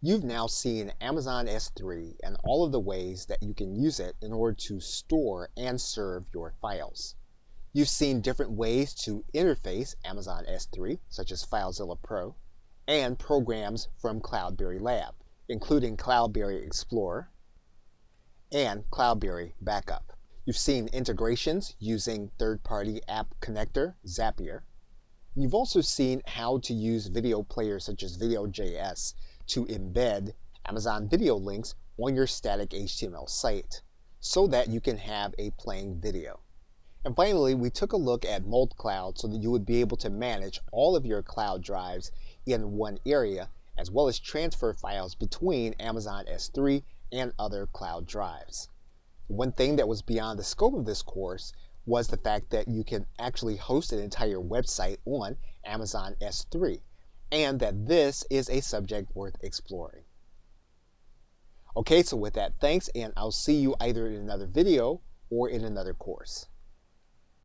You've now seen Amazon S3 and all of the ways that you can use it in order to store and serve your files. You've seen different ways to interface Amazon S3, such as FileZilla Pro, and programs from Cloudberry Lab, including Cloudberry Explorer and Cloudberry Backup. You've seen integrations using third-party app connector Zapier. You've also seen how to use video players such as Video.js to embed Amazon video links on your static HTML site so that you can have a playing video. And finally, we took a look at multi-cloud so that you would be able to manage all of your cloud drives in one area, as well as transfer files between Amazon S3 and other cloud drives. One thing that was beyond the scope of this course was the fact that you can actually host an entire website on Amazon S3, and that this is a subject worth exploring. Okay, so with that, thanks, and I'll see you either in another video or in another course.